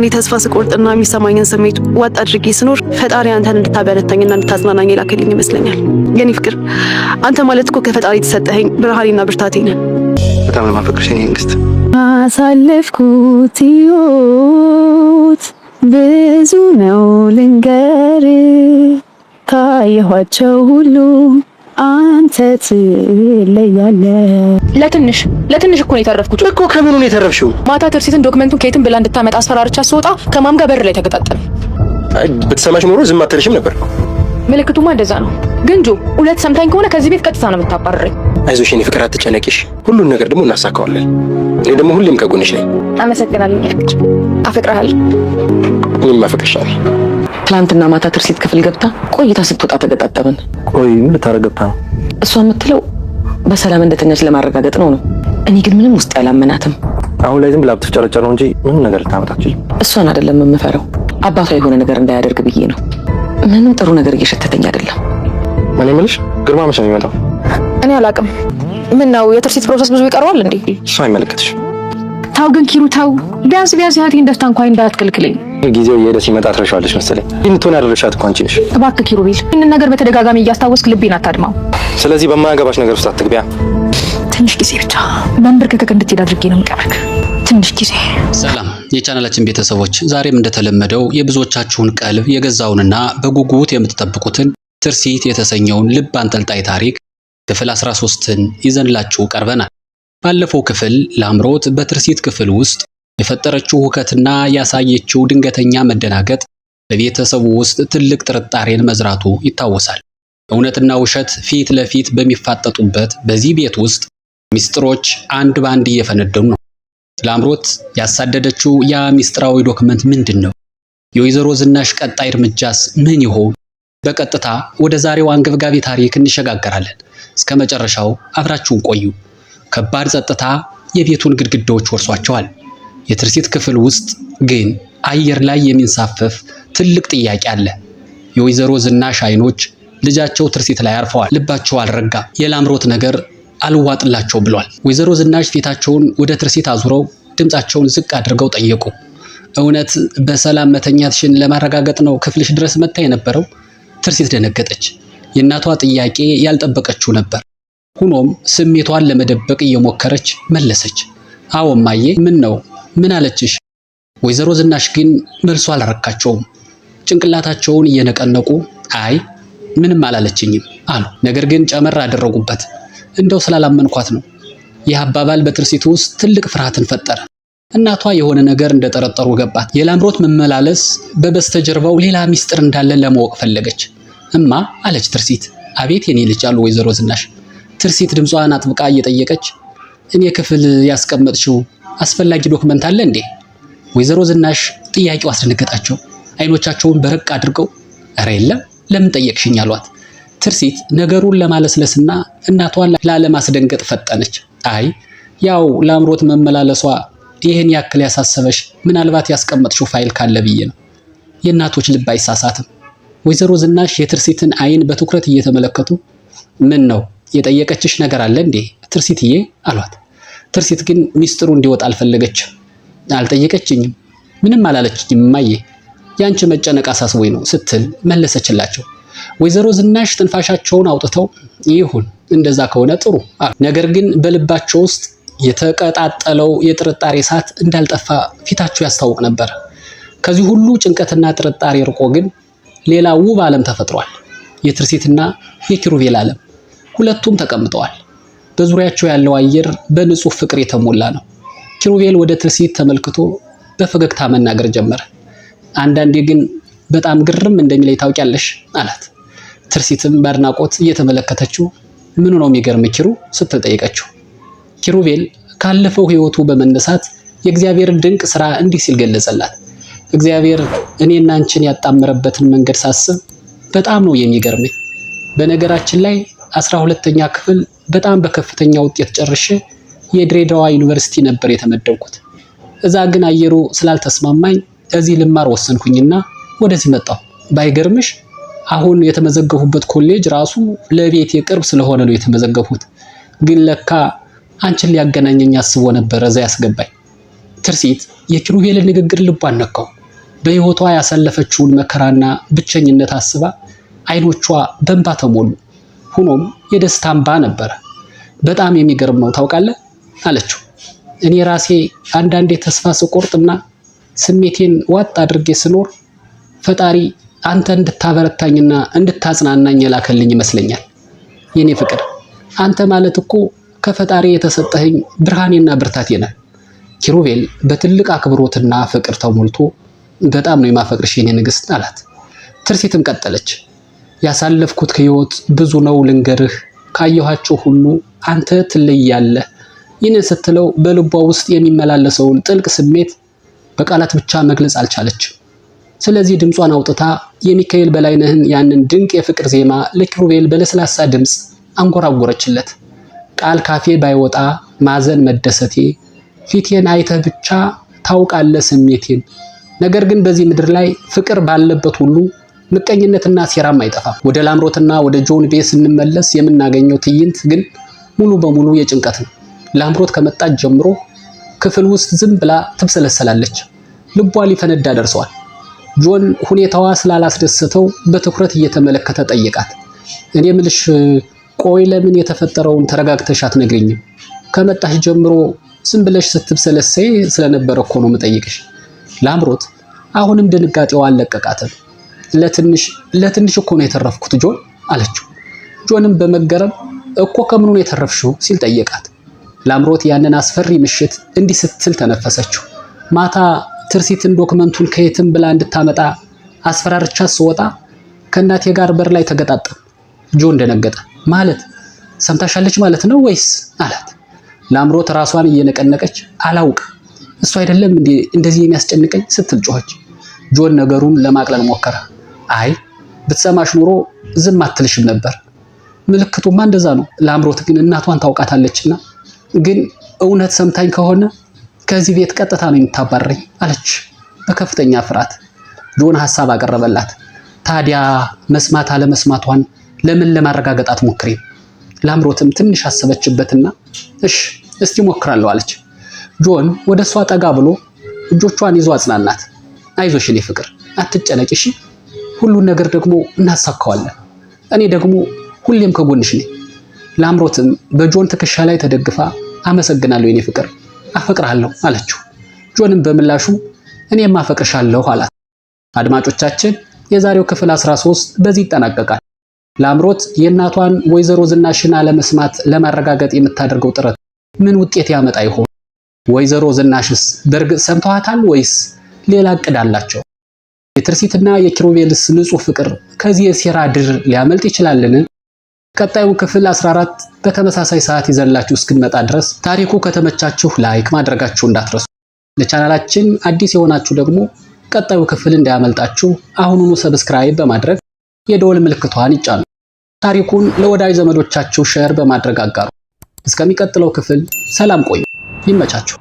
እኔ ተስፋ ስቆርጥና የሚሰማኝን ስሜት ዋጥ አድርጌ ስኖር ፈጣሪ አንተን እንድታበረታኝና እንድታጽናናኝ የላከልኝ ይመስለኛል። የኔ ፍቅር አንተ ማለት እኮ ከፈጣሪ የተሰጠኸኝ ብርሃኔና ብርታቴ ነህ። በጣም ለማፈቅርሽ የኔ ንግስት። አሳለፍኩት ሕይወት ብዙ ነው ልንገር፣ ካየኋቸው ሁሉ አንተ ትለያለህ። ለትንሽ እኮ ነው የተረፍኩት እኮ። ከምኑ ነው የተረፍሽው? ማታ ትርሲትን ዶክመንቱን ከየትም ብላ እንድታመጣ አስፈራርቻ ስወጣ ከማም ጋር በር ላይ ተገጣጠመ። ብትሰማሽ ኖሮ ዝም አትልሽም ነበር። ምልክቱማ እንደዛ ነው። ግን ጆ ሁለት ሰምታኝ ከሆነ ከዚህ ቤት ቀጥታ ነው የምታባረረኝ። አይዞሽ የኔ ፍቅር አትጨነቂሽ። ሁሉን ነገር ደግሞ እናሳካዋለን። እኔ ደግሞ ሁሌም ከጎንሽ ነኝ። አመሰግናለሁ። አፈቅርሃለሁ። እኔም አፈቅርሻለሁ። ትላንትና ማታ ትርሲት ክፍል ገብታ ቆይታ ስትወጣ ተገጣጠመን። ቆይ ምን ልታረግ ገብታ ነው? እሷ የምትለው በሰላም እንደተኛች ለማረጋገጥ ነው። እኔ ግን ምንም ውስጥ ያላመናትም። አሁን ላይ ዝም ብላ ብትፍጨረጨር ነው እንጂ ምንም ነገር ልታመጣ አትችልም። እሷን አይደለም የምፈራው፣ አባቷ የሆነ ነገር እንዳያደርግ ብዬ ነው። ምንም ጥሩ ነገር እየሸተተኝ አይደለም። እኔ የምልሽ ግርማ መቼ ነው የሚመጣው? እኔ አላውቅም። ምን ነው የትርሲት ፕሮሰስ ብዙ ይቀረዋል እንዴ? እሱ አይመለከትሽ። ታው ግን ኪሩ ታው፣ ቢያንስ እህቴን ደስታ እንኳን እንዳትከልክለኝ። ጊዜው እየሄደ ሲመጣ ትረሻለሽ መሰለኝ። እንትን ያደረሻት እኮ አንቺ ነሽ። እባክህ ኪሩቤል ይህንን ነገር በተደጋጋሚ እያስታወስክ ልቤን አታድማው። ስለዚህ በማያገባሽ ነገር ውስጥ አትግቢያ። ትንሽ ጊዜ ብቻ በንብርክክ እንድትሄድ አድርጌ ነው የምቀርክ። ትንሽ ጊዜ። ሰላም የቻናላችን ቤተሰቦች፣ ዛሬም እንደተለመደው የብዙዎቻችሁን ቀልብ የገዛውንና በጉጉት የምትጠብቁትን ትርሲት የተሰኘውን ልብ አንጠልጣይ ታሪክ ክፍል 13ን ይዘንላችሁ ቀርበናል። ባለፈው ክፍል ላምሮት በትርሲት ክፍል ውስጥ የፈጠረችው ሁከትና ያሳየችው ድንገተኛ መደናገጥ በቤተሰቡ ውስጥ ትልቅ ጥርጣሬን መዝራቱ ይታወሳል። እውነትና ውሸት ፊት ለፊት በሚፋጠጡበት በዚህ ቤት ውስጥ ሚስጥሮች አንድ ባንድ እየፈነደኑ ነው። ላምሮት ያሳደደችው ያ ሚስጥራዊ ዶክመንት ምንድን ነው? የወይዘሮ ዝናሽ ቀጣይ እርምጃስ ምን ይሆን? በቀጥታ ወደ ዛሬው አንገብጋቢ ታሪክ እንሸጋገራለን። እስከ መጨረሻው አብራችሁን ቆዩ። ከባድ ጸጥታ የቤቱን ግድግዳዎች ወርሷቸዋል። የትርሲት ክፍል ውስጥ ግን አየር ላይ የሚንሳፈፍ ትልቅ ጥያቄ አለ። የወይዘሮ ዝናሽ አይኖች ልጃቸው ትርሲት ላይ አርፈዋል። ልባቸው አልረጋም። የላምሮት ነገር አልዋጥላቸው ብሏል። ወይዘሮ ዝናሽ ፊታቸውን ወደ ትርሲት አዙረው ድምጻቸውን ዝቅ አድርገው ጠየቁ። እውነት በሰላም መተኛትሽን ለማረጋገጥ ነው ክፍልሽ ድረስ መጣ የነበረው? ትርሲት ደነገጠች። የእናቷ ጥያቄ ያልጠበቀችው ነበር። ሆኖም ስሜቷን ለመደበቅ እየሞከረች መለሰች። አዎ እማዬ። ምን ነው? ምን አለችሽ? ወይዘሮ ዝናሽ ግን መልሷ አላረካቸውም። ጭንቅላታቸውን እየነቀነቁ አይ ምንም አላለችኝም አሉ። ነገር ግን ጨመር አደረጉበት። እንደው ስላላመንኳት ነው። ይህ አባባል በትርሲት ውስጥ ትልቅ ፍርሃትን ፈጠረ። እናቷ የሆነ ነገር እንደጠረጠሩ ገባት። የላምሮት መመላለስ በበስተጀርባው ሌላ ሚስጥር እንዳለ ለማወቅ ፈለገች። እማ አለች ትርሲት። አቤት የኔ ልጅ አሉ ወይዘሮ ዝናሽ። ትርሲት ድምጿን አጥብቃ እየጠየቀች እኔ ክፍል ያስቀመጥሽው አስፈላጊ ዶክመንት አለ እንዴ? ወይዘሮ ዝናሽ ጥያቄው አስደነገጣቸው። አይኖቻቸውን በረቅ አድርገው ኧረ የለም ለምን ጠየቅሽኝ አሏት። ትርሲት ነገሩን ለማለስለስና እናቷን ላለማስደንገጥ ፈጠነች። አይ ያው ላምሮት መመላለሷ ይሄን ያክል ያሳሰበሽ ምናልባት ያስቀመጥሽው ፋይል ካለ ብዬ ነው። የእናቶች ልብ አይሳሳትም። ወይዘሮ ዝናሽ የትርሲትን አይን በትኩረት እየተመለከቱ ምን ነው የጠየቀችሽ ነገር አለ እንዴ ትርሲትዬ አሏት። ትርሲት ግን ሚስጥሩ እንዲወጣ አልፈለገችም። አልጠየቀችኝም፣ ምንም አላለችኝም እማዬ፣ ያንቺ መጨነቅ አሳስቦኝ ነው ስትል መለሰችላቸው። ወይዘሮ ዝናሽ ትንፋሻቸውን አውጥተው ይሁን እንደዛ ከሆነ ጥሩ አሉ። ነገር ግን በልባቸው ውስጥ የተቀጣጠለው የጥርጣሬ እሳት እንዳልጠፋ ፊታቸው ያስታውቅ ነበር። ከዚህ ሁሉ ጭንቀትና ጥርጣሬ ርቆ ግን ሌላ ውብ ዓለም ተፈጥሯል። የትርሲትና የኪሩቤል ዓለም። ሁለቱም ተቀምጠዋል። በዙሪያቸው ያለው አየር በንጹህ ፍቅር የተሞላ ነው። ኪሩቤል ወደ ትርሲት ተመልክቶ በፈገግታ መናገር ጀመረ። አንዳንዴ ግን በጣም ግርም እንደሚለኝ ታውቂያለሽ አላት። ትርሲትም በአድናቆት እየተመለከተችው ምኑ ነው የሚገርም ኪሩ ስትል ጠየቀችው። ኪሩቤል ካለፈው ሕይወቱ በመነሳት የእግዚአብሔርን ድንቅ ስራ እንዲህ ሲል ገለጸላት። እግዚአብሔር እኔና አንቺን ያጣመረበትን መንገድ ሳስብ በጣም ነው የሚገርመኝ። በነገራችን ላይ 12ኛ ክፍል በጣም በከፍተኛ ውጤት ጨርሼ የድሬዳዋ ዩኒቨርሲቲ ነበር የተመደብኩት። እዛ ግን አየሩ ስላልተስማማኝ እዚህ ልማር ወሰንኩኝና ወደዚህ መጣሁ። ባይገርምሽ አሁን የተመዘገቡበት ኮሌጅ ራሱ ለቤት የቅርብ ስለሆነ ነው የተመዘገቡት። ግን ለካ አንቺን ሊያገናኘኝ አስቦ ነበር እዛ ያስገባኝ። ትርሲት የኪሩቤልን ንግግር ልቧን ነካው። በሕይወቷ ያሳለፈችውን መከራና ብቸኝነት አስባ አይኖቿ በእንባ ተሞሉ። ሆኖም የደስታ እንባ ነበረ። በጣም የሚገርም ነው ታውቃለህ አለችው። እኔ ራሴ አንዳንዴ ተስፋ ስቆርጥና ስሜቴን ዋጥ አድርጌ ስኖር ፈጣሪ አንተ እንድታበረታኝና እንድታጽናናኝ የላከልኝ ይመስለኛል። የኔ ፍቅር አንተ ማለት እኮ ከፈጣሪ የተሰጠኸኝ ብርሃኔና ብርታቴ ነህ። ኪሩቤል በትልቅ አክብሮትና ፍቅር ተሞልቶ በጣም ነው የማፈቅርሽ የኔ ንግስት አላት። ትርሲትም ቀጠለች። ያሳለፍኩት ህይወት ብዙ ነው ልንገርህ፣ ካየኋቸው ሁሉ አንተ ትለያለህ። ይህንን ስትለው በልቧ ውስጥ የሚመላለሰውን ጥልቅ ስሜት በቃላት ብቻ መግለጽ አልቻለችም። ስለዚህ ድምጿን አውጥታ የሚካኤል በላይነህን ያንን ድንቅ የፍቅር ዜማ ለኪሩቤል በለስላሳ ድምፅ አንጎራጎረችለት። ቃል ካፌ ባይወጣ ማዘን መደሰቴ፣ ፊቴን አይተህ ብቻ ታውቃለህ ስሜቴን። ነገር ግን በዚህ ምድር ላይ ፍቅር ባለበት ሁሉ ምቀኝነትና ሴራም አይጠፋም። ወደ ላምሮትና ወደ ጆን ቤት ስንመለስ የምናገኘው ትዕይንት ግን ሙሉ በሙሉ የጭንቀት ነው። ላምሮት ከመጣች ጀምሮ ክፍል ውስጥ ዝም ብላ ትብሰለሰላለች። ልቧ ሊፈነዳ ደርሰዋል። ጆን ሁኔታዋ ስላላስደሰተው በትኩረት እየተመለከተ ጠየቃት። እኔ ምልሽ ቆይ ለምን የተፈጠረውን ተረጋግተሽ አትነግሪኝም? ከመጣሽ ጀምሮ ዝም ብለሽ ስትብሰለሰይ ስለነበረ እኮ ነው የምጠይቅሽ። ላምሮት አሁንም ድንጋጤዋ አልለቀቃትም። ለትንሽ እኮ ነው የተረፍኩት ጆን አለችው። ጆንም በመገረም እኮ ከምኑ ነው የተረፍሽው ሲል ጠየቃት። ላምሮት ያንን አስፈሪ ምሽት እንዲህ ስትል ተነፈሰችው። ማታ ትርሲትን ዶክመንቱን ከየትም ብላ እንድታመጣ አስፈራርቻት ስወጣ ከእናቴ ጋር በር ላይ ተገጣጠም። ጆን ደነገጠ። ማለት ሰምታሻለች ማለት ነው ወይስ አላት። ላምሮት ራሷን እየነቀነቀች አላውቅ እሱ አይደለም እንደዚህ የሚያስጨንቀኝ ስትል ጮኸች። ጆን ነገሩን ለማቅለል ሞከረ። አይ ብትሰማሽ ኑሮ ዝም አትልሽም ነበር። ምልክቱማ እንደዛ ነው። ላምሮት ግን እናቷን ታውቃታለችና ግን እውነት ሰምታኝ ከሆነ ከዚህ ቤት ቀጥታ ነው የምታባረኝ አለች በከፍተኛ ፍርሃት። ጆን ሐሳብ አቀረበላት። ታዲያ መስማት አለመስማቷን ለምን ለማረጋገጥ አትሞክሪም? ላምሮትም ትንሽ አሰበችበትና እሺ እስቲ ሞክራለሁ አለች። ጆን ወደ እሷ ጠጋ ብሎ እጆቿን ይዞ አጽናናት። አይዞሽ የኔ ፍቅር አትጨነቂ እሺ፣ ሁሉን ነገር ደግሞ እናሳካዋለን። እኔ ደግሞ ሁሌም ከጎንሽ ነኝ። ላምሮትም በጆን ትከሻ ላይ ተደግፋ አመሰግናለሁ የኔ ፍቅር አፈቅርሃለሁ አለችው። ጆንም በምላሹ እኔም አፈቅርሻለሁ አላት። አድማጮቻችን የዛሬው ክፍል 13 በዚህ ይጠናቀቃል። ላምሮት የእናቷን ወይዘሮ ዝናሽን አለመስማት ለማረጋገጥ የምታደርገው ጥረት ምን ውጤት ያመጣ ይሆን? ወይዘሮ ዝናሽስ በእርግጥ ሰምተዋታል ወይስ ሌላ እቅድ አላቸው? የትርሲትና የኪሩቤልስ ንጹህ ፍቅር ከዚህ የሴራ ድር ሊያመልጥ ይችላልን? ቀጣዩ ክፍል 14 በተመሳሳይ ሰዓት ይዘንላችሁ እስክንመጣ ድረስ ታሪኩ ከተመቻችሁ ላይክ ማድረጋችሁ እንዳትረሱ። ለቻናላችን አዲስ የሆናችሁ ደግሞ ቀጣዩ ክፍል እንዳያመልጣችሁ አሁኑኑ ሰብስክራይብ በማድረግ የደወል ምልክቷን ይጫኑ። ታሪኩን ለወዳጅ ዘመዶቻችሁ ሼር በማድረግ አጋሩ። እስከሚቀጥለው ክፍል ሰላም ቆዩ። ይመቻችሁ።